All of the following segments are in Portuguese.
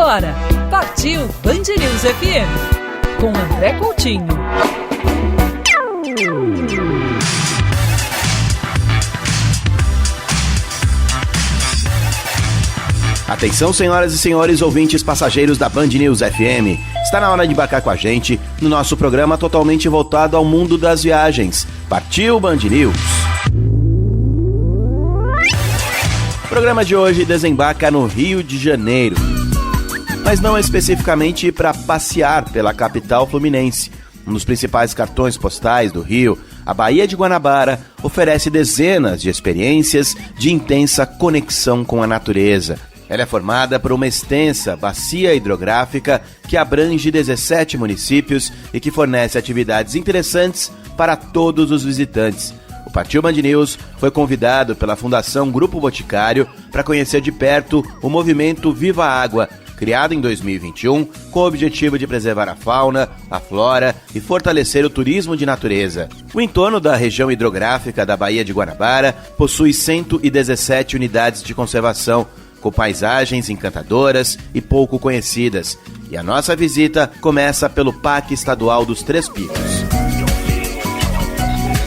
agora, partiu Band News FM, com André Coutinho. Atenção, senhoras e senhores ouvintes passageiros da Band News FM. Está na hora de embarcar com a gente no nosso programa totalmente voltado ao mundo das viagens. Partiu Band News! O programa de hoje desembarca no Rio de Janeiro, mas não especificamente para passear pela capital fluminense. Um dos principais cartões postais do Rio, a Baía de Guanabara, oferece dezenas de experiências de intensa conexão com a natureza. Ela é formada por uma extensa bacia hidrográfica que abrange 17 municípios e que fornece atividades interessantes para todos os visitantes. O Partiu Band News foi convidado pela Fundação Grupo Boticário para conhecer de perto o movimento Viva Água, criado em 2021 com o objetivo de preservar a fauna, a flora e fortalecer o turismo de natureza. O entorno da região hidrográfica da Baía de Guanabara possui 117 unidades de conservação, com paisagens encantadoras e pouco conhecidas. E a nossa visita começa pelo Parque Estadual dos Três Picos.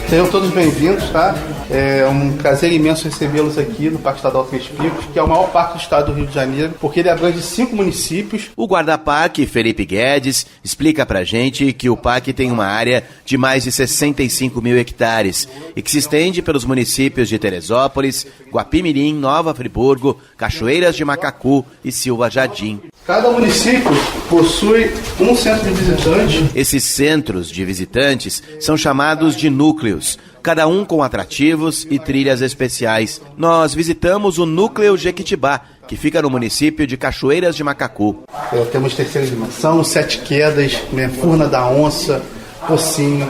Sejam todos bem-vindos, tá? É um prazer imenso recebê-los aqui no Parque Estadual Três Picos, que é o maior parque do estado do Rio de Janeiro, porque ele abrange 5 municípios. O guarda-parque, Felipe Guedes, explica pra gente que o parque tem uma área de mais de 65 mil hectares e que se estende pelos municípios de Teresópolis, Guapimirim, Nova Friburgo, Cachoeiras de Macacu e Silva Jardim. Cada município possui um centro de visitantes. Esses centros de visitantes são chamados de núcleos, cada um com atrativos e trilhas especiais. Nós visitamos o Núcleo Jequitibá, que fica no município de Cachoeiras de Macacu. Temos terceira dimensão, 7 quedas, Furna da Onça, Pocinho,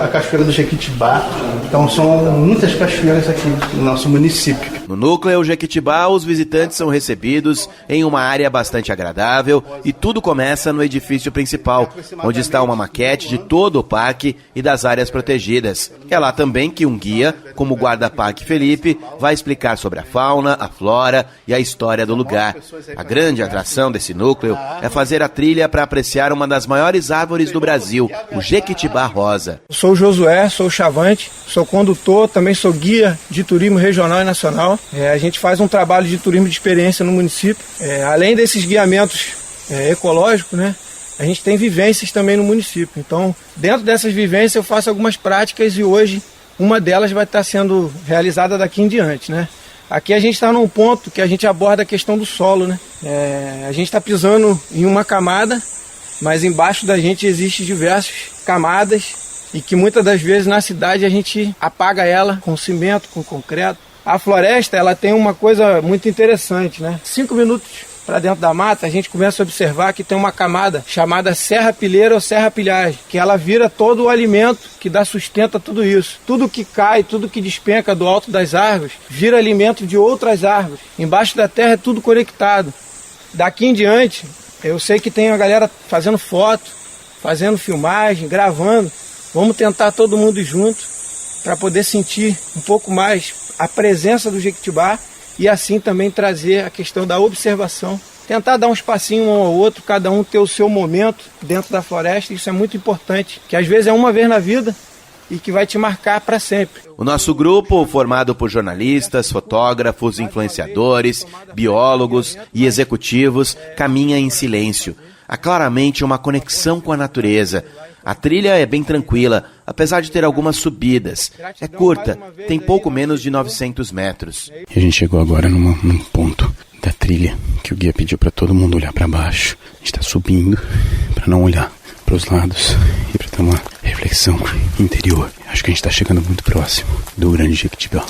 a Cachoeira do Jequitibá. Então são muitas cachoeiras aqui no nosso município. No Núcleo Jequitibá, os visitantes são recebidos em uma área bastante agradável e tudo começa no edifício principal, onde está uma maquete de todo o parque e das áreas protegidas. É lá também que um guia, como o guarda-parque Felipe, vai explicar sobre a fauna, a flora e a história do lugar. A grande atração desse núcleo é fazer a trilha para apreciar uma das maiores árvores do Brasil, o Jequitibá Rosa. Sou o Josué, sou o Chavante, sou condutor, também sou guia de turismo regional e nacional. A gente faz um trabalho de turismo de experiência no município. Além desses guiamentos ecológicos, né, a gente tem vivências também no município. Então, dentro dessas vivências eu faço algumas práticas e hoje uma delas vai estar sendo realizada daqui em diante, né? Aqui a gente está num ponto que a gente aborda a questão do solo, né? A gente está pisando em uma camada, mas embaixo da gente existem diversas camadas e que muitas das vezes na cidade a gente apaga ela com cimento, com concreto. A floresta, ela tem uma coisa muito interessante, né? 5 minutos para dentro da mata, a gente começa a observar que tem uma camada chamada serrapilheira ou serrapilhagem, que ela vira todo o alimento que dá sustento a tudo isso. Tudo que cai, tudo que despenca do alto das árvores, vira alimento de outras árvores. Embaixo da terra é tudo conectado. Daqui em diante, eu sei que tem a galera fazendo foto, fazendo filmagem, gravando. Vamos tentar todo mundo junto para poder sentir um pouco mais a presença do Jequitibá e assim também trazer a questão da observação. Tentar dar um espacinho um ao outro, cada um ter o seu momento dentro da floresta, isso é muito importante, que às vezes é uma vez na vida e que vai te marcar para sempre. O nosso grupo, formado por jornalistas, fotógrafos, influenciadores, biólogos e executivos, caminha em silêncio. Há claramente uma conexão com a natureza. A trilha é bem tranquila, apesar de ter algumas subidas. É curta, tem pouco menos de 900 metros. E a gente chegou agora num ponto da trilha que o guia pediu para todo mundo olhar para baixo. A gente está subindo para não olhar para os lados e para ter uma reflexão interior. Acho que a gente está chegando muito próximo do Grande Jequitibá.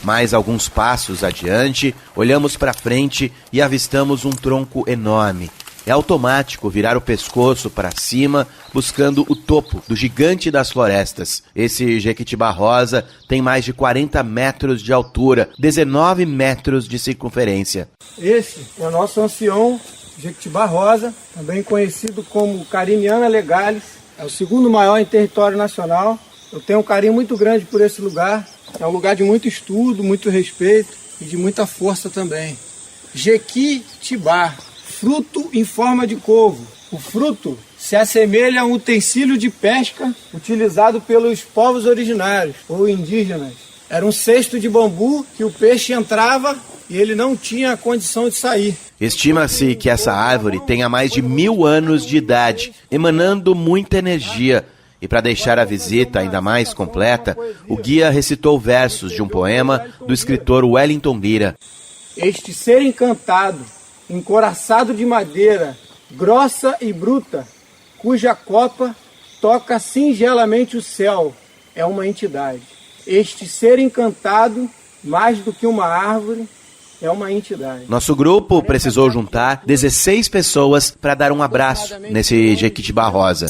Mais alguns passos adiante, olhamos para frente e avistamos um tronco enorme. É automático virar o pescoço para cima, buscando o topo do gigante das florestas. Esse Jequitibá Rosa tem mais de 40 metros de altura, 19 metros de circunferência. Esse é o nosso ancião Jequitibá Rosa, também conhecido como Cariniana legalis. É o segundo maior em território nacional. Eu tenho um carinho muito grande por esse lugar. É um lugar de muito estudo, muito respeito e de muita força também. jequitibá, fruto em forma de corvo. O fruto se assemelha a um utensílio de pesca utilizado pelos povos originários ou indígenas. Era um cesto de bambu que o peixe entrava e ele não tinha a condição de sair. Estima-se que essa árvore tenha mais de 1000 anos de idade, emanando muita energia. E para deixar a visita ainda mais completa, o guia recitou versos de um poema do escritor Wellington Lira. Este ser encantado, encoraçado de madeira, grossa e bruta, cuja copa toca singelamente o céu, é uma entidade. Este ser encantado, mais do que uma árvore, é uma entidade. Nosso grupo precisou juntar 16 pessoas para dar um abraço nesse Jequitibá rosa.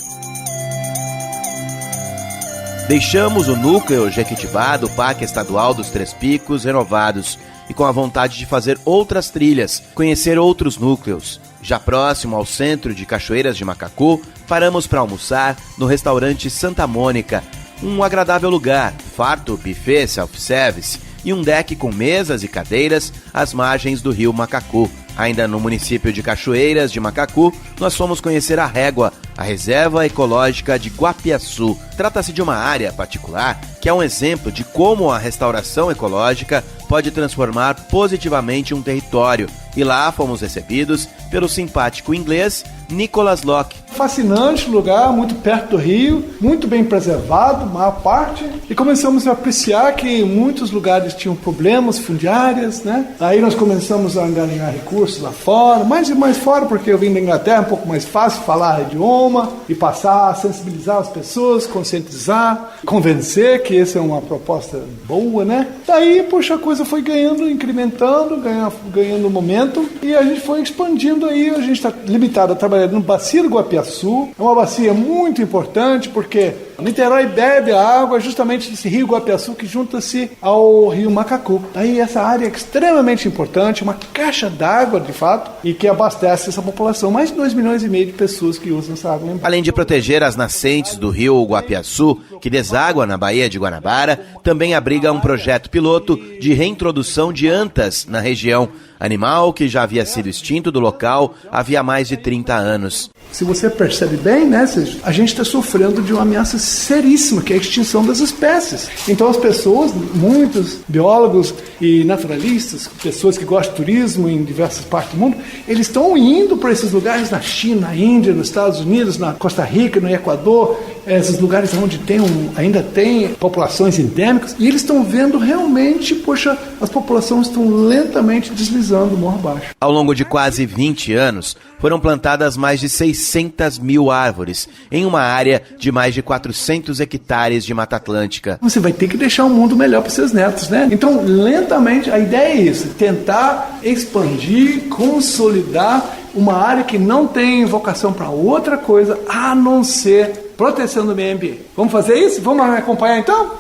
Deixamos o núcleo Jequitibá do Parque Estadual dos Três Picos renovados e com a vontade de fazer outras trilhas, conhecer outros núcleos. Já próximo ao centro de Cachoeiras de Macacu, paramos para almoçar no restaurante Santa Mônica, um agradável lugar, farto buffet self-service e um deck com mesas e cadeiras às margens do rio Macacu. Ainda no município de Cachoeiras de Macacu, nós fomos conhecer a Régua, a Reserva Ecológica de Guapiaçu. Trata-se de uma área particular que é um exemplo de como a restauração ecológica pode transformar positivamente um território. E lá fomos recebidos pelo simpático inglês Nicholas Locke. Fascinante lugar, muito perto do rio, muito bem preservado, maior parte. E começamos a apreciar que muitos lugares tinham problemas fundiários, né? Aí nós começamos a angariar recursos lá fora, mais e mais fora, porque eu vim da Inglaterra, um pouco mais fácil falar idioma e passar a sensibilizar as pessoas, conscientizar, convencer que essa é uma proposta boa, né? Daí, poxa, a coisa foi ganhando, incrementando, ganhando momento e a gente foi expandindo aí. A gente está limitado a trabalhar no Bacia do Guapiaçu. É uma bacia muito importante porque Niterói bebe a água justamente desse rio Guapiaçu que junta-se ao rio Macacu. Aí essa área é extremamente importante, uma caixa d'água de fato e que abastece essa população. Mais de 2,5 milhões de pessoas que usam essa água. Além de proteger as nascentes do rio Guapiaçu, que deságua na Baía de Guanabara, também abriga um projeto piloto de reintrodução de antas na região, animal que já havia sido extinto do local havia mais de 30 anos. Se você percebe bem, né, a gente está sofrendo de uma ameaça seríssima, que é a extinção das espécies. Então as pessoas, muitos biólogos e naturalistas, pessoas que gostam de turismo em diversas partes do mundo, eles estão indo para esses lugares na China, na Índia, nos Estados Unidos, na Costa Rica, no Equador, esses lugares onde ainda tem populações endêmicas, e eles estão vendo realmente, poxa, as populações estão lentamente deslizando morro abaixo. Ao longo de quase 20 anos, foram plantadas mais de 600 mil árvores em uma área de mais de 400 hectares de Mata Atlântica. Você vai ter que deixar um mundo melhor para seus netos, né? Então, lentamente, a ideia é isso, tentar expandir, consolidar uma área que não tem vocação para outra coisa, a não ser proteção do meio ambiente. Vamos fazer isso? Vamos acompanhar então?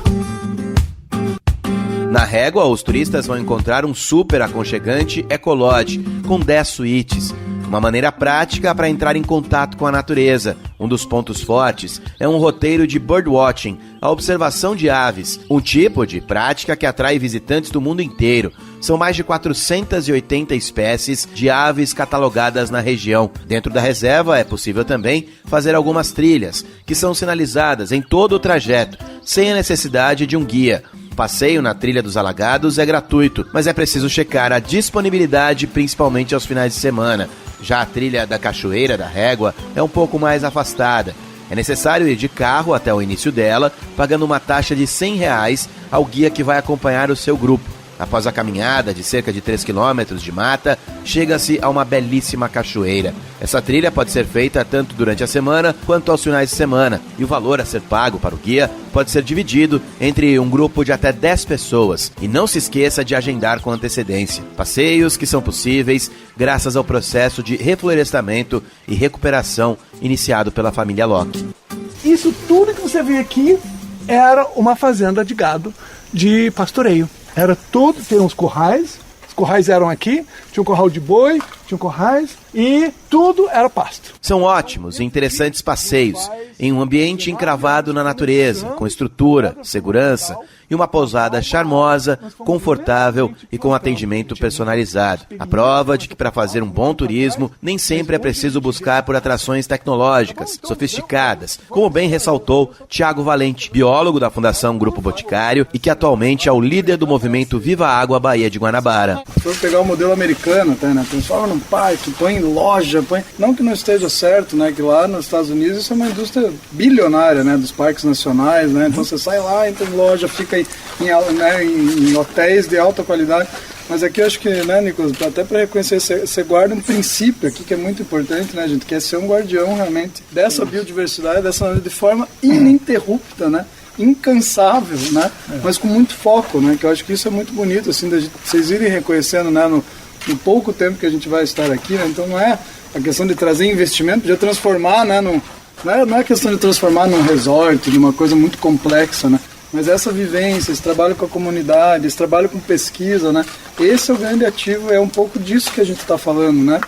Na Régua, os turistas vão encontrar um super aconchegante Ecolodge com 10 suítes. Uma maneira prática para entrar em contato com a natureza. Um dos pontos fortes é um roteiro de birdwatching, a observação de aves, um tipo de prática que atrai visitantes do mundo inteiro. São mais de 480 espécies de aves catalogadas na região. Dentro da reserva é possível também fazer algumas trilhas, que são sinalizadas em todo o trajeto, sem a necessidade de um guia. O passeio na Trilha dos Alagados é gratuito, mas é preciso checar a disponibilidade, principalmente aos finais de semana. Já a trilha da Cachoeira da Régua é um pouco mais afastada. É necessário ir de carro até o início dela, pagando uma taxa de R$100 ao guia que vai acompanhar o seu grupo. Após a caminhada de cerca de 3 quilômetros de mata, chega-se a uma belíssima cachoeira. Essa trilha pode ser feita tanto durante a semana quanto aos finais de semana, e o valor a ser pago para o guia pode ser dividido entre um grupo de até 10 pessoas. E não se esqueça de agendar com antecedência. Passeios que são possíveis graças ao processo de reflorestamento e recuperação iniciado pela família Locke. Isso tudo que você vê aqui era uma fazenda de gado de pastoreio. Era tudo, tem uns currais. Os currais eram aqui, Tinha um curral de boi, tinha currais e tudo era pasto. São ótimos e interessantes passeios em um ambiente encravado na natureza, com estrutura, segurança e uma pousada charmosa, confortável e com atendimento personalizado. A prova de que para fazer um bom turismo nem sempre é preciso buscar por atrações tecnológicas, sofisticadas, como bem ressaltou Tiago Valente, biólogo da Fundação Grupo Boticário e que atualmente é o líder do movimento Viva Água Baía de Guanabara. Se for pegar o modelo americano, até, né? Transforma num parque, põe em loja, põe... Não que não esteja certo, né? Que lá nos Estados Unidos isso é uma indústria bilionária, né? Dos parques nacionais, né? Então você sai lá, entra em loja, fica em hotéis de alta qualidade. Mas aqui eu acho que, né, Nicolas, até para reconhecer, você guarda um princípio aqui que é muito importante, né, gente? Que é ser um guardião realmente dessa biodiversidade, de forma ininterrupta, né? Incansável, né? Mas com muito foco, né? Que eu acho que isso é muito bonito, assim, vocês irem reconhecendo, né? No pouco tempo que a gente vai estar aqui, né? Então não é a questão de trazer investimento, de transformar, né? Não é questão de transformar num resort, numa coisa muito complexa, né? Mas essa vivência, esse trabalho com a comunidade, esse trabalho com pesquisa, né? Esse é o grande ativo, é um pouco disso que a gente está falando, né?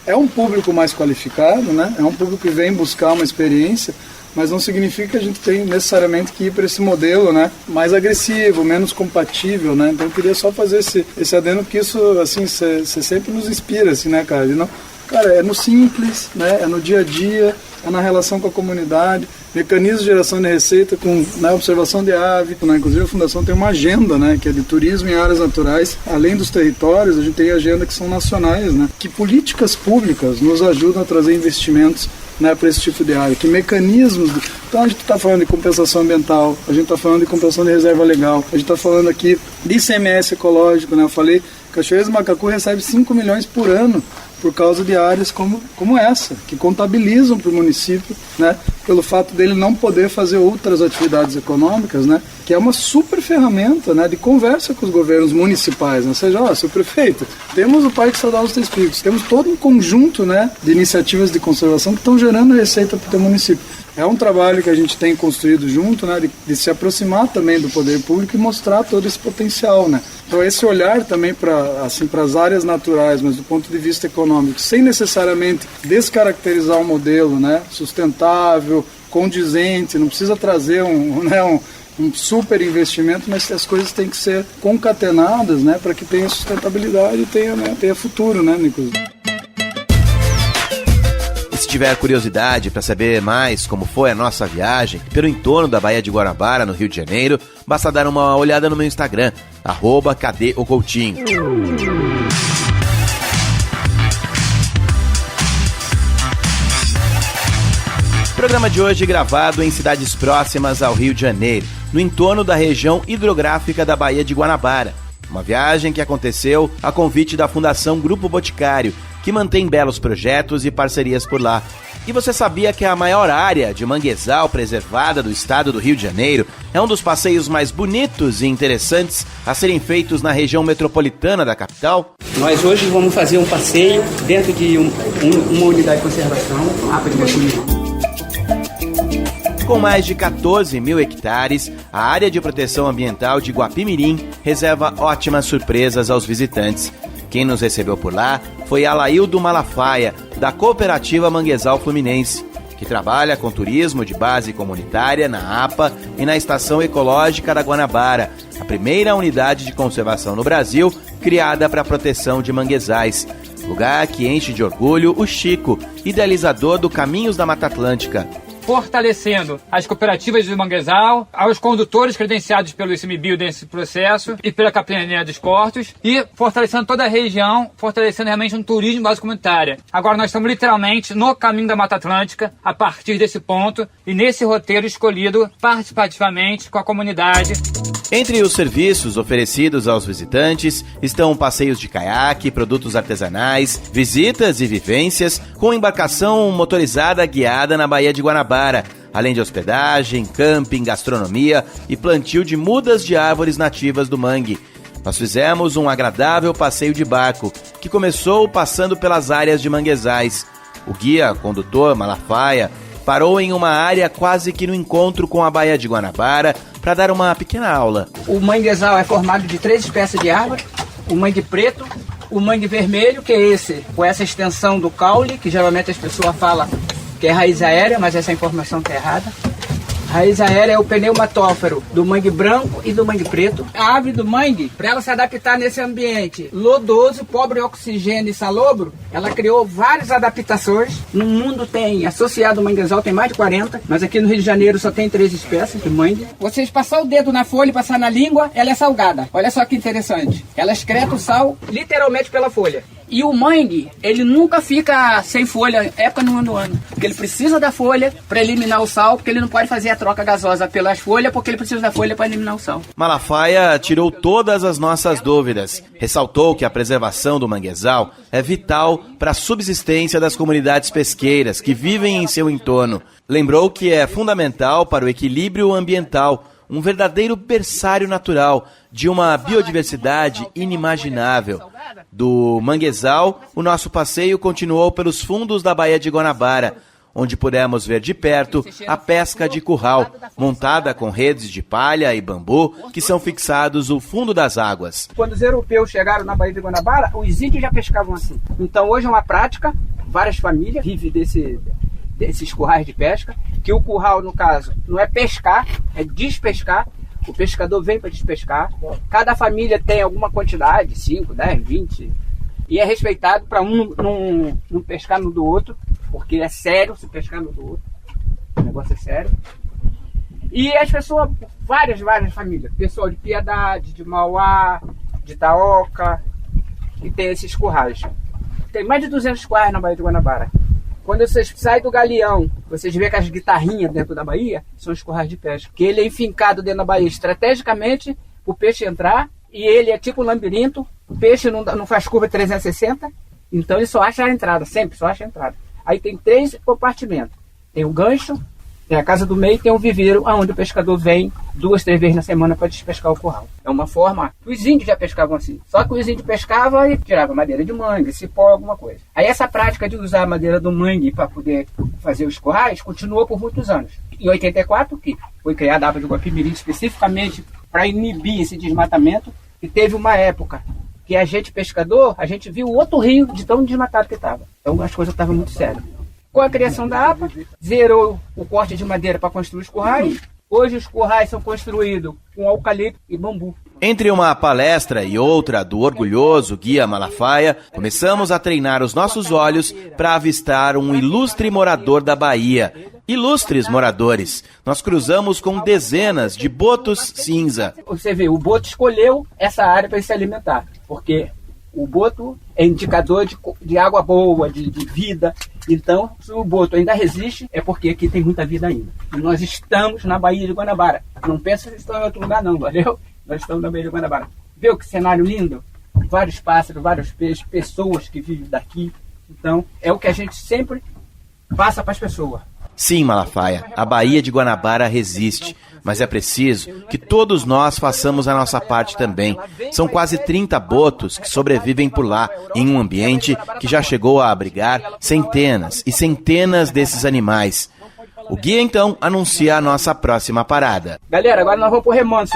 É um público mais qualificado, né? É um público que vem buscar uma experiência, mas não significa que a gente tem necessariamente que ir para esse modelo, né, mais agressivo, menos compatível, né? Então eu queria só fazer esse adendo, porque isso, assim, você sempre nos inspira, assim, né, cara? Cara, é no simples, né? É no dia a dia, é na relação com a comunidade, mecanismos de geração de receita com, né, observação de ave, né? Inclusive a Fundação tem uma agenda, né, que é de turismo em áreas naturais. Além dos territórios, a gente tem agenda que são nacionais, né? Que políticas públicas nos ajudam a trazer investimentos, né, para esse tipo de área, que mecanismos... Então a gente está falando de compensação ambiental, a gente está falando de compensação de reserva legal, a gente está falando aqui de ICMS ecológico, né? Eu falei, Cachoeiras do Macacu recebe 5 milhões por ano por causa de áreas como essa, que contabilizam para o município, né, pelo fato dele não poder fazer outras atividades econômicas, né, que é uma super ferramenta, né, de conversa com os governos municipais, né, ou seja, seu prefeito, temos o Parque Estadual dos Três Picos, temos todo um conjunto, né, de iniciativas de conservação que estão gerando receita para o teu município. É um trabalho que a gente tem construído junto, né, de se aproximar também do poder público e mostrar todo esse potencial, né. Então esse olhar também para as áreas naturais, mas do ponto de vista econômico, sem necessariamente descaracterizar o modelo, né, sustentável, condizente, não precisa trazer um super investimento, mas as coisas têm que ser concatenadas, né, para que tenha sustentabilidade e tenha futuro, né, Nicolas? Se tiver curiosidade para saber mais como foi a nossa viagem pelo entorno da Baía de Guanabara, no Rio de Janeiro, basta dar uma olhada no meu Instagram, @cadêocoutinho. Programa de hoje gravado em cidades próximas ao Rio de Janeiro, no entorno da região hidrográfica da Baía de Guanabara. Uma viagem que aconteceu a convite da Fundação Grupo Boticário, que mantém belos projetos e parcerias por lá. E você sabia que a maior área de manguezal preservada do estado do Rio de Janeiro é um dos passeios mais bonitos e interessantes a serem feitos na região metropolitana da capital? Nós hoje vamos fazer um passeio dentro de uma unidade de conservação, APA de Guaxuí. Com mais de 14 mil hectares, a área de proteção ambiental de Guapimirim reserva ótimas surpresas aos visitantes. Quem nos recebeu por lá foi Alaildo Malafaia, da Cooperativa Manguezal Fluminense, que trabalha com turismo de base comunitária na APA e na Estação Ecológica da Guanabara, a primeira unidade de conservação no Brasil criada para a proteção de manguezais. Lugar que enche de orgulho o Chico, idealizador do Caminhos da Mata Atlântica. Fortalecendo as cooperativas de manguezal, aos condutores credenciados pelo ICMBio nesse processo e pela Capitania dos Portos, e fortalecendo toda a região, fortalecendo realmente um turismo base comunitária. Agora nós estamos literalmente no caminho da Mata Atlântica, a partir desse ponto, e nesse roteiro escolhido participativamente com a comunidade. Entre os serviços oferecidos aos visitantes estão passeios de caiaque, produtos artesanais, visitas e vivências com embarcação motorizada guiada na Baía de Guanabara, além de hospedagem, camping, gastronomia e plantio de mudas de árvores nativas do mangue. Nós fizemos um agradável passeio de barco, que começou passando pelas áreas de manguezais. O guia condutor Malafaia parou em uma área quase que no encontro com a Baía de Guanabara para dar uma pequena aula. O manguezal é formado de 3 espécies de árvore: o mangue preto, o mangue vermelho, que é esse, com essa extensão do caule, que geralmente as pessoas falam que é raiz aérea, mas essa informação está errada. Raiz aérea é o pneumatófero do mangue branco e do mangue preto. A árvore do mangue, para ela se adaptar nesse ambiente lodoso, pobre em oxigênio e salobro, ela criou várias adaptações. No mundo tem, associado ao manguezal, tem mais de 40, mas aqui no Rio de Janeiro só tem 3 espécies de mangue. Vocês passar o dedo na folha e passar na língua, ela é salgada. Olha só que interessante. Ela excreta o sal literalmente pela folha. E o mangue, ele nunca fica sem folha, época no ano. Porque ele precisa da folha para eliminar o sal, porque ele não pode fazer a troca gasosa pelas folhas, porque ele precisa da folha para eliminar o sal. Malafaia tirou todas as nossas dúvidas. Ressaltou que a preservação do manguezal é vital para a subsistência das comunidades pesqueiras que vivem em seu entorno. Lembrou que é fundamental para o equilíbrio ambiental, um verdadeiro berçário natural de uma biodiversidade inimaginável. Do manguezal, o nosso passeio continuou pelos fundos da Baía de Guanabara, onde pudemos ver de perto a pesca de curral, montada com redes de palha e bambu que são fixados no fundo das águas. Quando os europeus chegaram na Baía de Guanabara, os índios já pescavam assim. Então hoje é uma prática, várias famílias vivem desses currais de pesca, que o curral, no caso, não é pescar, é despescar. O pescador vem para despescar. Cada família tem alguma quantidade, 5, 10, 20, e é respeitado para um não pescar no do outro, porque é sério se pescar no do outro. O negócio é sério. E as pessoas, várias famílias, pessoal de Piedade, de Mauá, de Itaoca, que tem esses currais. Tem mais de 200 currais na Baía de Guanabara. Quando vocês saem do Galeão, vocês veem aquelas guitarrinhas dentro da baía, são os currais de pesca. Que ele é enfincado dentro da baía estrategicamente para o peixe entrar, e ele é tipo um labirinto, o peixe não faz curva 360, então ele só acha a entrada, sempre só acha a entrada. Aí tem 3 compartimentos, tem o gancho, tem a casa do meio e tem um viveiro onde o pescador vem 2, 3 vezes na semana para despescar o curral. É uma forma, os índios já pescavam assim, só que os índios pescavam e tiravam madeira de mangue, cipó, alguma coisa. Aí essa prática de usar a madeira do mangue para poder fazer os currais continuou por muitos anos. Em 84, que foi criada a Aba de Guapimirim especificamente para inibir esse desmatamento, e teve uma época que a gente pescador, a gente viu outro rio de tão desmatado que estava. Então as coisas estavam muito sérias. Com a criação da APA, zerou o corte de madeira para construir os currais. Hoje os currais são construídos com eucalipto e bambu. Entre uma palestra e outra do orgulhoso guia Malafaia, começamos a treinar os nossos olhos para avistar um ilustre morador da Bahia. Ilustres moradores, nós cruzamos com dezenas de botos cinza. Você vê, o boto escolheu essa área para se alimentar, porque o boto é indicador de água boa, de vida. Então, se o boto ainda resiste, é porque aqui tem muita vida ainda. E nós estamos na Baía de Guanabara. Não pensa que estamos em outro lugar não, valeu? Nós estamos na Baía de Guanabara. Viu que cenário lindo? Vários pássaros, vários peixes, pessoas que vivem daqui. Então, é o que a gente sempre passa para as pessoas. Sim, Malafaia, a Baía de Guanabara resiste, mas é preciso que todos nós façamos a nossa parte também. São quase 30 botos que sobrevivem por lá, em um ambiente que já chegou a abrigar centenas e centenas desses animais. O guia, então, anuncia a nossa próxima parada. Galera, agora nós vamos pro Remanso.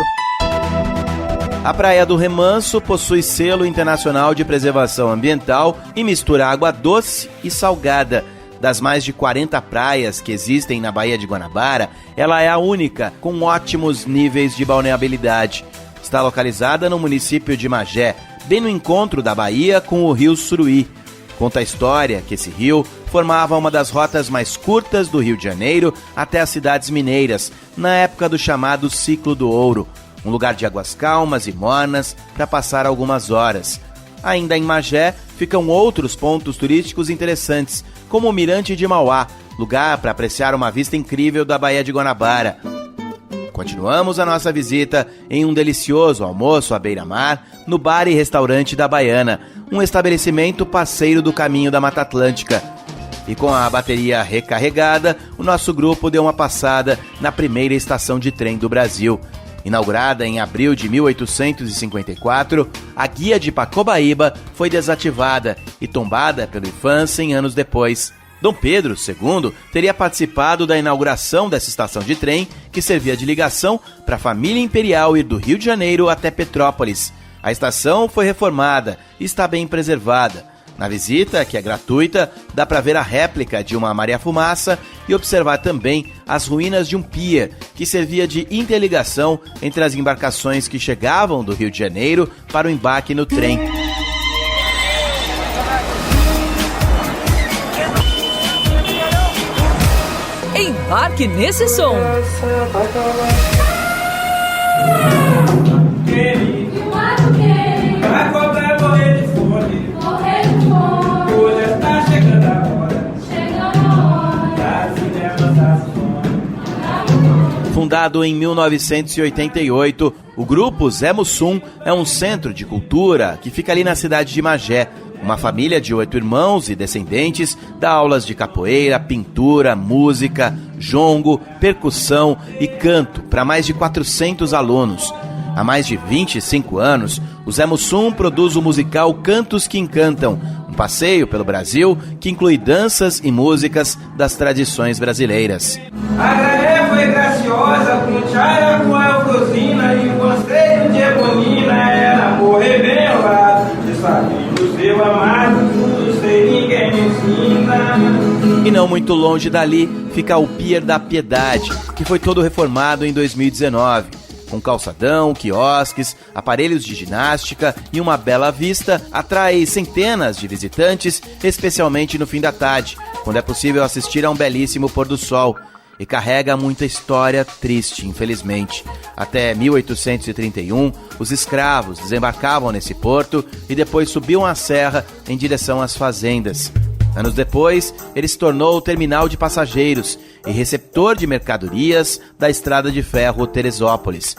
A Praia do Remanso possui selo internacional de preservação ambiental e mistura água doce e salgada. Das mais de 40 praias que existem na Baía de Guanabara, ela é a única com ótimos níveis de balneabilidade. Está localizada no município de Magé, bem no encontro da Bahia com o rio Suruí. Conta a história que esse rio formava uma das rotas mais curtas do Rio de Janeiro até as cidades mineiras, na época do chamado Ciclo do Ouro, um lugar de águas calmas e mornas para passar algumas horas. Ainda em Magé, ficam outros pontos turísticos interessantes, como o Mirante de Mauá, lugar para apreciar uma vista incrível da Baía de Guanabara. Continuamos a nossa visita em um delicioso almoço à beira-mar no Bar e Restaurante da Baiana, um estabelecimento parceiro do Caminho da Mata Atlântica. E com a bateria recarregada, o nosso grupo deu uma passada na primeira estação de trem do Brasil. Inaugurada em abril de 1854, a guia de Pacobaíba foi desativada e tombada pelo IPHAN 100 anos depois. Dom Pedro II teria participado da inauguração dessa estação de trem, que servia de ligação para a família imperial ir do Rio de Janeiro até Petrópolis. A estação foi reformada e está bem preservada. Na visita, que é gratuita, dá para ver a réplica de uma Maria Fumaça e observar também as ruínas de um pier que servia de interligação entre as embarcações que chegavam do Rio de Janeiro para o embarque no trem. Embarque nesse som. Fundado em 1988, o grupo Zé Mussum é um centro de cultura que fica ali na cidade de Magé. Uma família de 8 irmãos e descendentes dá aulas de capoeira, pintura, música, jongo, percussão e canto para mais de 400 alunos. Há mais de 25 anos, o Zé Mussum produz o musical Cantos que Encantam, um passeio pelo Brasil que inclui danças e músicas das tradições brasileiras. A galera foi graciosa, com chara, com eufrosina e o conselho de Ebonina era morrer bem ao lado. De saber do seu amado, tudo sem ninguém me ensina. E não muito longe dali fica o Pier da Piedade, que foi todo reformado em 2019. Com calçadão, quiosques, aparelhos de ginástica e uma bela vista, atrai centenas de visitantes, especialmente no fim da tarde, quando é possível assistir a um belíssimo pôr do sol. E carrega muita história triste, infelizmente. Até 1831, os escravos desembarcavam nesse porto e depois subiam a serra em direção às fazendas. Anos depois, ele se tornou o terminal de passageiros e receptor de mercadorias da estrada de ferro Teresópolis.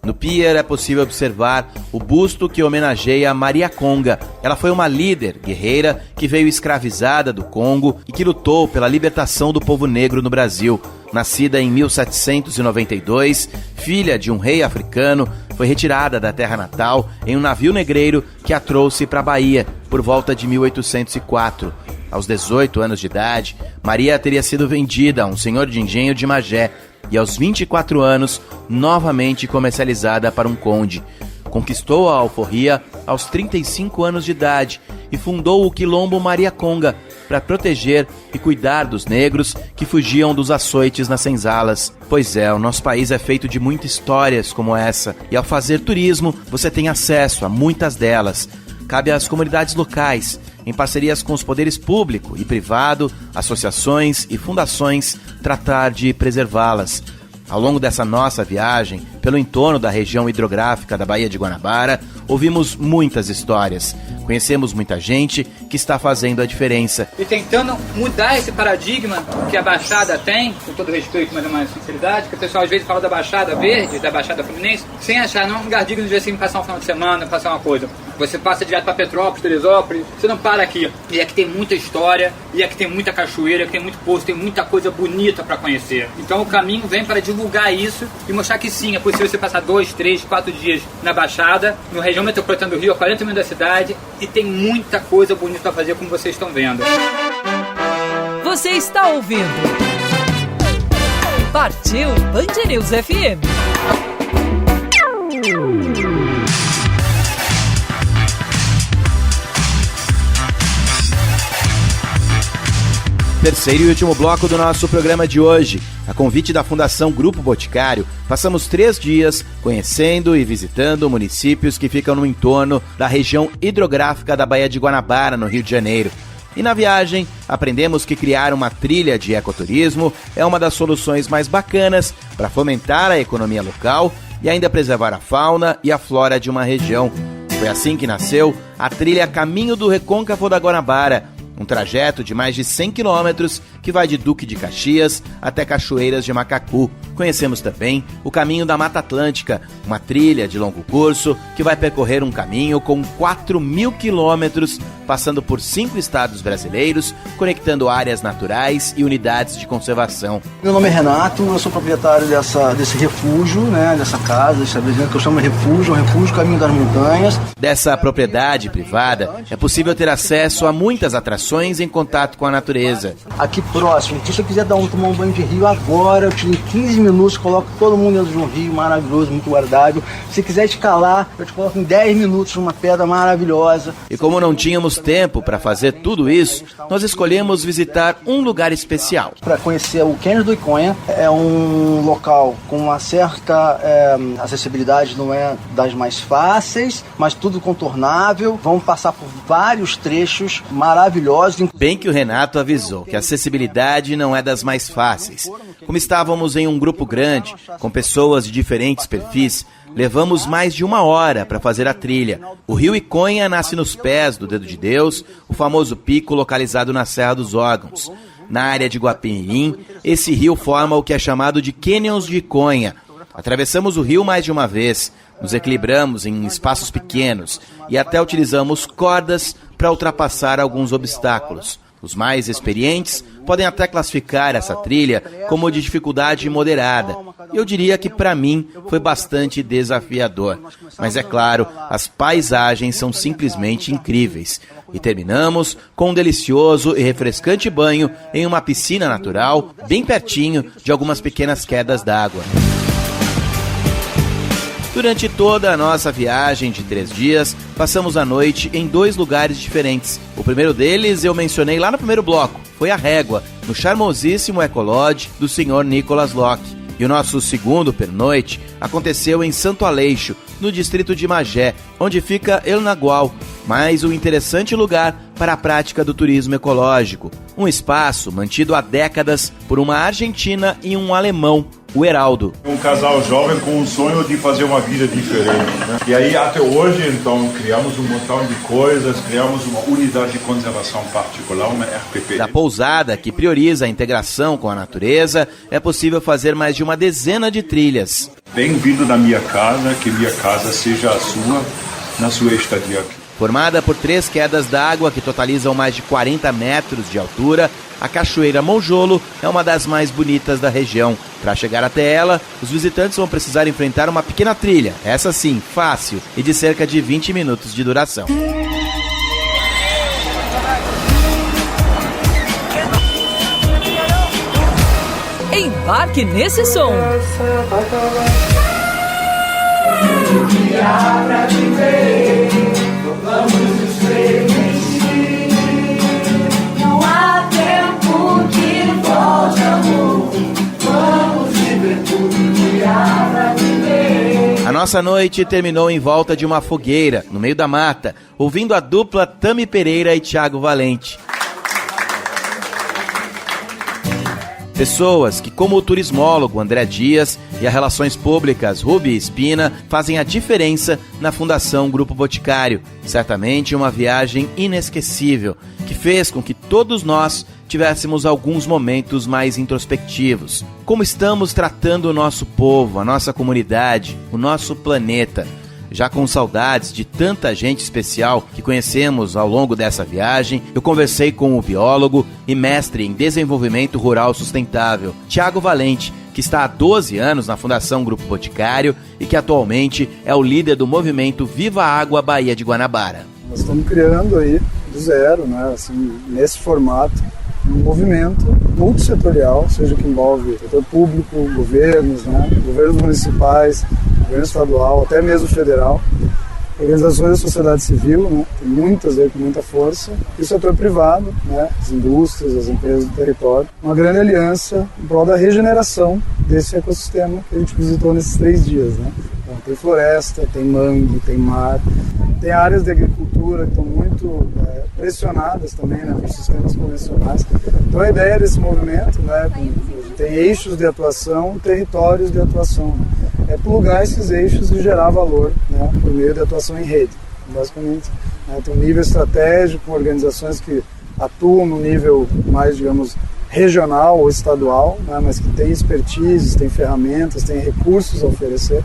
No pier é possível observar o busto que homenageia Maria Conga. Ela foi uma líder guerreira que veio escravizada do Congo e que lutou pela libertação do povo negro no Brasil. Nascida em 1792, filha de um rei africano, foi retirada da terra natal em um navio negreiro que a trouxe para a Bahia por volta de 1804. Aos 18 anos de idade, Maria teria sido vendida a um senhor de engenho de Magé e aos 24 anos, novamente comercializada para um conde. Conquistou a alforria aos 35 anos de idade e fundou o Quilombo Maria Conga para proteger e cuidar dos negros que fugiam dos açoites nas senzalas. Pois é, o nosso país é feito de muitas histórias como essa e ao fazer turismo você tem acesso a muitas delas. Cabe às comunidades locais, em parcerias com os poderes público e privado, associações e fundações, tratar de preservá-las. Ao longo dessa nossa viagem, pelo entorno da região hidrográfica da Baía de Guanabara, ouvimos muitas histórias. Conhecemos muita gente que está fazendo a diferença. E tentando mudar esse paradigma que a Baixada tem, com todo respeito, mas é uma sinceridade, que o pessoal às vezes fala da Baixada Verde, da Baixada Fluminense, sem achar, não é um lugar digno de assim, passar um final de semana, passar uma coisa. Você passa direto para Petrópolis, Teresópolis, você não para aqui. E aqui tem muita história, e aqui tem muita cachoeira, aqui tem muito poço, tem muita coisa bonita para conhecer. Então o caminho vem para divulgar isso e mostrar que sim, é possível você passar 2, 3, 4 dias na Baixada, na região metropolitana do Rio, a 40 minutos da cidade, e tem muita coisa bonita para fazer, como vocês estão vendo. Você está ouvindo Partiu Band News FM. Terceiro e último bloco do nosso programa de hoje. A convite da Fundação Grupo Boticário, passamos 3 dias conhecendo e visitando municípios que ficam no entorno da região hidrográfica da Baía de Guanabara, no Rio de Janeiro. E na viagem, aprendemos que criar uma trilha de ecoturismo é uma das soluções mais bacanas para fomentar a economia local e ainda preservar a fauna e a flora de uma região. Foi assim que nasceu a trilha Caminho do Recôncavo da Guanabara, um trajeto de mais de 100 quilômetros que vai de Duque de Caxias até Cachoeiras de Macacu. Conhecemos também o Caminho da Mata Atlântica, uma trilha de longo curso que vai percorrer um caminho com 4.000 quilômetros, passando por 5 estados brasileiros, conectando áreas naturais e unidades de conservação. Meu nome é Renato, eu sou proprietário desse refúgio, dessa casa, desse estabelecimento que eu chamo de refúgio, Caminho das Montanhas. Dessa propriedade privada, é possível ter acesso a muitas atrações emoções em contato com a natureza. Aqui próximo, se você quiser tomar um banho de rio agora, eu tiro em 15 minutos, coloco todo mundo dentro de um rio maravilhoso, muito agradável. Se quiser escalar, eu te coloco em 10 minutos numa pedra maravilhosa. E como não tínhamos tempo para fazer tudo isso, nós escolhemos visitar um lugar especial. Para conhecer o Cânion do Iconha, é um local com uma certa acessibilidade, não é das mais fáceis, mas tudo contornável. Vamos passar por vários trechos maravilhosos. Bem que o Renato avisou que a acessibilidade não é das mais fáceis. Como estávamos em um grupo grande, com pessoas de diferentes perfis, levamos mais de 1 hora para fazer a trilha. O rio Iconha nasce nos pés do Dedo de Deus, o famoso pico localizado na Serra dos Órgãos. Na área de Guapimirim, esse rio forma o que é chamado de Cânions de Iconha. Atravessamos o rio mais de uma vez, nos equilibramos em espaços pequenos e até utilizamos cordas para ultrapassar alguns obstáculos. Os mais experientes podem até classificar essa trilha como de dificuldade moderada. Eu diria que para mim foi bastante desafiador. Mas é claro, as paisagens são simplesmente incríveis. E terminamos com um delicioso e refrescante banho em uma piscina natural, bem pertinho de algumas pequenas quedas d'água. Durante toda a nossa viagem de 3 dias, passamos a noite em 2 lugares diferentes. O primeiro deles eu mencionei lá no primeiro bloco, foi a Régua, no charmosíssimo Ecolodge do Sr. Nicolas Locke. E o nosso segundo pernoite aconteceu em Santo Aleixo, no distrito de Magé, onde fica El Nagual, mais um interessante lugar para a prática do turismo ecológico. Um espaço mantido há décadas por uma argentina e um alemão, o Heraldo. Um casal jovem com um sonho de fazer uma vida diferente, né? E aí até hoje, então, criamos um montão de coisas, criamos uma unidade de conservação particular, uma RPP. Da pousada, que prioriza a integração com a natureza, é possível fazer mais de uma dezena de trilhas. Bem-vindo na minha casa, que minha casa seja a sua, na sua estadia aqui. Formada por 3 quedas d'água que totalizam mais de 40 metros de altura, a Cachoeira Monjolo é uma das mais bonitas da região. Para chegar até ela, os visitantes vão precisar enfrentar uma pequena trilha, essa sim, fácil, e de cerca de 20 minutos de duração. Embarque nesse som. Vamos estremecer. Não há tempo que volte, amor. Vamos viver tudo que há pra viver. A nossa noite terminou em volta de uma fogueira, no meio da mata, ouvindo a dupla Tami Pereira e Thiago Valente. Pessoas que, como o turismólogo André Dias e as relações públicas Rubi Espina, fazem a diferença na Fundação Grupo Boticário. Certamente uma viagem inesquecível, que fez com que todos nós tivéssemos alguns momentos mais introspectivos. Como estamos tratando o nosso povo, a nossa comunidade, o nosso planeta. Já com saudades de tanta gente especial que conhecemos ao longo dessa viagem, eu conversei com o biólogo e mestre em desenvolvimento rural sustentável, Thiago Valente, que está há 12 anos na Fundação Grupo Boticário e que atualmente é o líder do movimento Viva Água Baía de Guanabara. Nós estamos criando aí do zero, né, assim, nesse formato, um movimento multissetorial, seja que envolve setor público, governos, né, governos municipais, governo estadual, até mesmo federal, organizações da sociedade civil, né, tem muitas aí com muita força, e o setor privado, né, as indústrias, as empresas do território, uma grande aliança em prol da regeneração desse ecossistema que a gente visitou nesses 3 dias, né. Então, tem floresta, tem mangue, tem mar, tem áreas de agricultura que estão muito pressionadas também, né, por sistemas convencionais. Então a ideia desse movimento, né, tem eixos de atuação, territórios de atuação, é plugar esses eixos e gerar valor, né, por meio de atuação em rede. Basicamente, né, tem um nível estratégico, organizações que atuam no nível mais, digamos, regional ou estadual, né, mas que tem expertise, tem ferramentas, tem recursos a oferecer.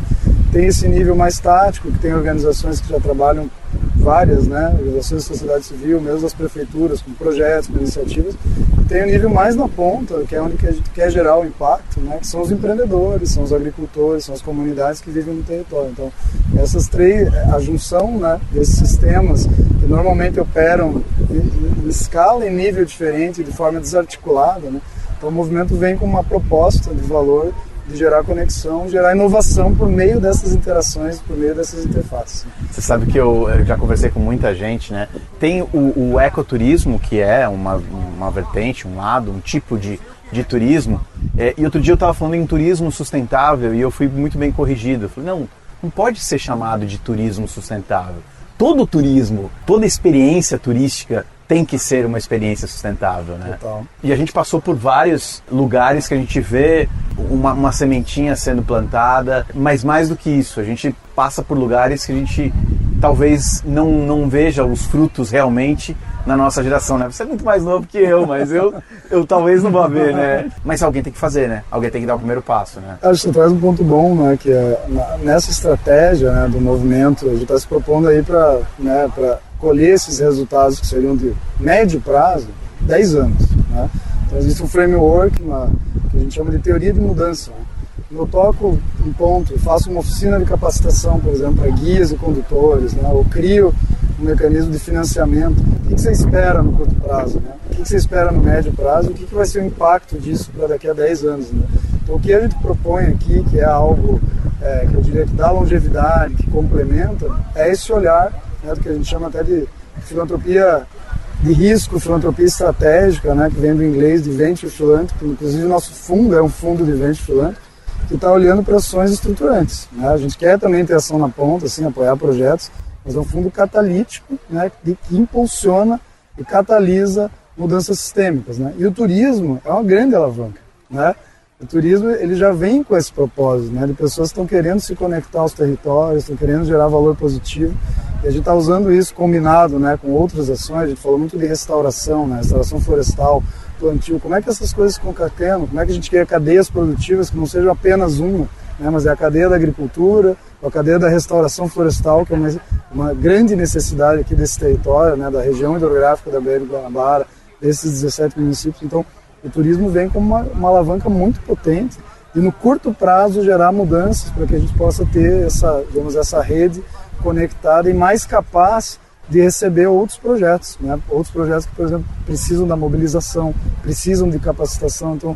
Tem esse nível mais tático, que tem organizações que já trabalham várias, né, organizações da sociedade civil, mesmo das prefeituras, com projetos, com iniciativas. E tem o nível mais na ponta, que é onde que a gente quer gerar o impacto, né? Que são os empreendedores, são os agricultores, são as comunidades que vivem no território. Então, essas três, a junção, né, desses sistemas que normalmente operam em escala e nível diferente, de forma desarticulada, né? Então, o movimento vem com uma proposta de valor de gerar conexão, gerar inovação por meio dessas interações, por meio dessas interfaces. Você sabe que eu já conversei com muita gente, né? Tem o ecoturismo, que é uma vertente, um lado, um tipo de turismo. E outro dia eu estava falando em turismo sustentável e eu fui muito bem corrigido. Eu falei, não pode ser chamado de turismo sustentável. Todo turismo, toda experiência turística tem que ser uma experiência sustentável, né? Total. E a gente passou por vários lugares que a gente vê uma sementinha sendo plantada, mas mais do que isso, a gente passa por lugares que a gente talvez não veja os frutos realmente na nossa geração, né? Você é muito mais novo que eu, mas eu talvez não vou ver, né? Mas alguém tem que fazer, né? Alguém tem que dar o primeiro passo, né? Acho que você traz um ponto bom, né? Que nessa estratégia, né, do movimento, a gente está se propondo aí para colher esses resultados que seriam de médio prazo, 10 anos. Né? Então existe um framework que a gente chama de teoria de mudança. Né? Eu toco um ponto, faço uma oficina de capacitação, por exemplo, para guias e condutores, né? Ou crio um mecanismo de financiamento. O que você espera no curto prazo? Né? O que você espera no médio prazo? O que vai ser o impacto disso para daqui a 10 anos? Né? Então o que a gente propõe aqui, que é algo que eu diria que dá longevidade, que complementa, é esse olhar, né, do que a gente chama até de filantropia de risco, filantropia estratégica, né, que vem do inglês de Venture Philanthropy. Inclusive o nosso fundo é um fundo de Venture Philanthropy que está olhando para ações estruturantes. Né? A gente quer também ter ação na ponta, assim, apoiar projetos, mas é um fundo catalítico, né, que impulsiona e catalisa mudanças sistêmicas. Né? E o turismo é uma grande alavanca. Né? O turismo ele já vem com esse propósito, né, de pessoas que estão querendo se conectar aos territórios, estão querendo gerar valor positivo. E a gente está usando isso combinado, né, com outras ações. A gente falou muito de restauração, né, restauração florestal, plantio. Como é que essas coisas se concatenam? Como é que a gente cria cadeias produtivas que não sejam apenas uma, né, mas é a cadeia da agricultura, a cadeia da restauração florestal, que é uma grande necessidade aqui desse território, né, da região hidrográfica da Baía de Guanabara, desses 17 municípios. Então, o turismo vem como uma alavanca muito potente e no curto prazo gerar mudanças para que a gente possa ter essa rede conectada e mais capaz de receber outros projetos, né? Outros projetos que, por exemplo, precisam da mobilização, precisam de capacitação. Então,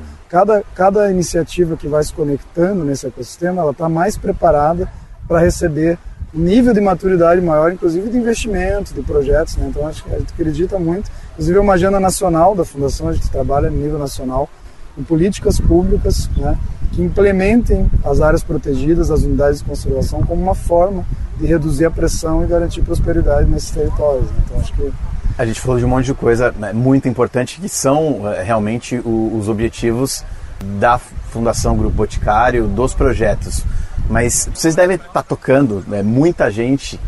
cada iniciativa que vai se conectando nesse ecossistema, ela está mais preparada para receber um nível de maturidade maior, inclusive de investimento, de projetos. Né? Então, acho que a gente acredita muito. Inclusive, é uma agenda nacional da Fundação, a gente trabalha no nível nacional em políticas públicas, né, que implementem as áreas protegidas, as unidades de conservação, como uma forma de reduzir a pressão e garantir prosperidade nesses territórios. Né? Então, acho que a gente falou de um monte de coisa muito importante que são realmente os objetivos da Fundação Grupo Boticário, dos projetos. Mas vocês devem estar tocando muita gente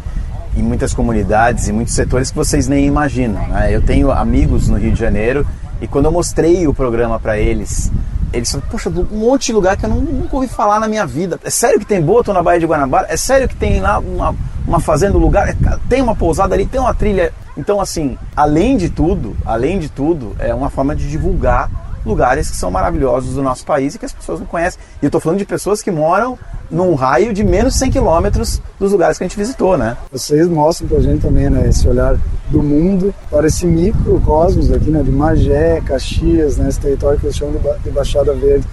em muitas comunidades e muitos setores que vocês nem imaginam. Né? Eu tenho amigos no Rio de Janeiro e quando eu mostrei o programa para eles falaram, poxa, um monte de lugar que eu nunca ouvi falar na minha vida. É sério que tem boto na Baía de Guanabara? É sério que tem lá uma fazenda, um lugar? Tem uma pousada ali, tem uma trilha. Então, assim, além de tudo, é uma forma de divulgar lugares que são maravilhosos do nosso país e que as pessoas não conhecem. E eu estou falando de pessoas que moram num raio de menos de 100 quilômetros dos lugares que a gente visitou, né? Vocês mostram pra gente também, né, esse olhar do mundo para esse microcosmos aqui, né, de Magé, Caxias, né, esse território que eles chamam de Baixada Verde.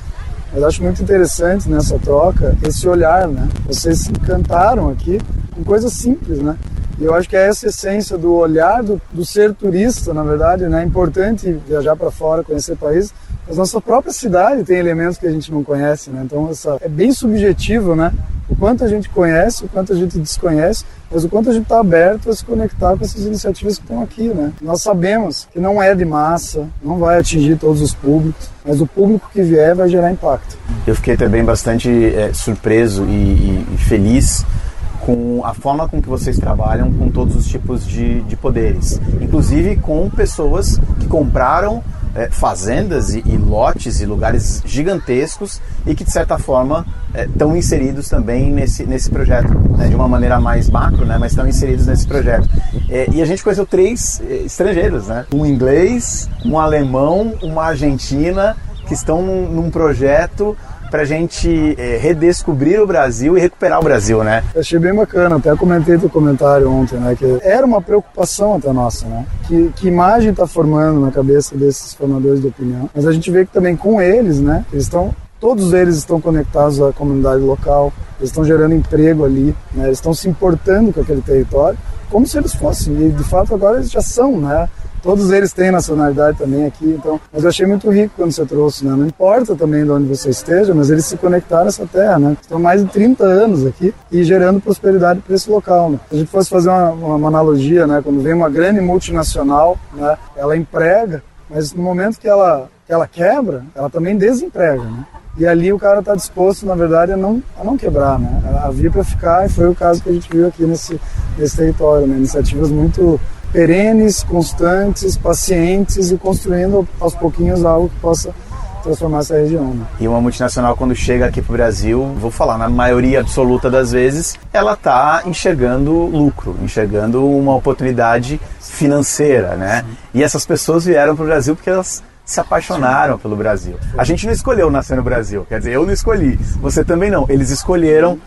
Mas acho muito interessante nessa troca esse olhar, né? Vocês se encantaram aqui com coisas simples, né? E eu acho que é essa essência do olhar do ser turista, na verdade, né? É importante viajar para fora, conhecer países, mas nossa própria cidade tem elementos que a gente não conhece, né? Então é bem subjetivo, né? O quanto a gente conhece, o quanto a gente desconhece, mas o quanto a gente está aberto a se conectar com essas iniciativas que estão aqui, né? Nós sabemos que não é de massa, não vai atingir todos os públicos, mas o público que vier vai gerar impacto. Eu fiquei também bastante surpreso e feliz com a forma com que vocês trabalham com todos os tipos de poderes, inclusive com pessoas que compraram fazendas e lotes e lugares gigantescos e que de certa forma estão inseridos também nesse projeto, né, de uma maneira mais macro, né, mas estão inseridos nesse projeto. E a gente conheceu 3 estrangeiros, né, um inglês, um alemão, uma argentina, que estão num projeto para a gente redescobrir o Brasil e recuperar o Brasil, né? Eu achei bem bacana, até comentei teu comentário ontem, né? Que era uma preocupação até nossa, né? Que imagem está formando na cabeça desses formadores de opinião. Mas a gente vê que também com eles, né? Todos eles estão conectados à comunidade local, eles estão gerando emprego ali, né? Eles estão se importando com aquele território, como se eles fossem. E de fato agora eles já são, né? Todos eles têm nacionalidade também aqui, então. Mas eu achei muito rico quando você trouxe, né? Não importa também de onde você esteja, mas eles se conectaram a essa terra, né? Estão mais de 30 anos aqui e gerando prosperidade para esse local, né? Se a gente fosse fazer uma analogia, né? Quando vem uma grande multinacional, né? Ela emprega, mas no momento que ela quebra, ela também desemprega, né? E ali o cara está disposto, na verdade, a não quebrar, né? A vir para ficar, e foi o caso que a gente viu aqui nesse território, né? Iniciativas muito perenes, constantes, pacientes e construindo aos pouquinhos algo que possa transformar essa região, né? E uma multinacional, quando chega aqui para o Brasil, vou falar, na maioria absoluta das vezes, ela está enxergando lucro, enxergando uma oportunidade financeira, né? E essas pessoas vieram para o Brasil porque elas se apaixonaram pelo Brasil. A gente não escolheu nascer no Brasil, quer dizer, eu não escolhi, você também não. Eles escolheram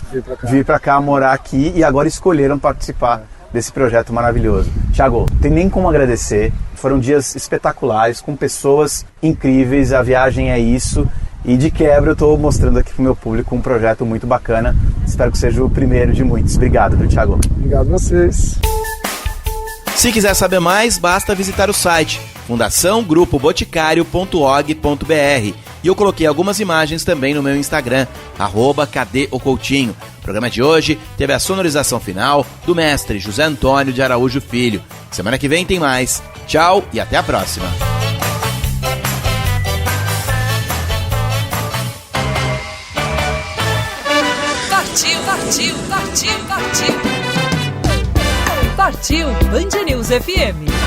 vir para cá, morar aqui e agora escolheram participar desse projeto maravilhoso. Thiago, tem nem como agradecer. Foram dias espetaculares, com pessoas incríveis, a viagem é isso. E de quebra eu estou mostrando aqui para o meu público um projeto muito bacana. Espero que seja o primeiro de muitos. Obrigado, Thiago. Obrigado a vocês. Se quiser saber mais, basta visitar o site fundaçãogrupoboticário.org.br. E eu coloquei algumas imagens também no meu Instagram, @cadêocoutinho. O programa de hoje teve a sonorização final do mestre José Antônio de Araújo Filho. Semana que vem tem mais. Tchau e até a próxima. Partiu Band News FM.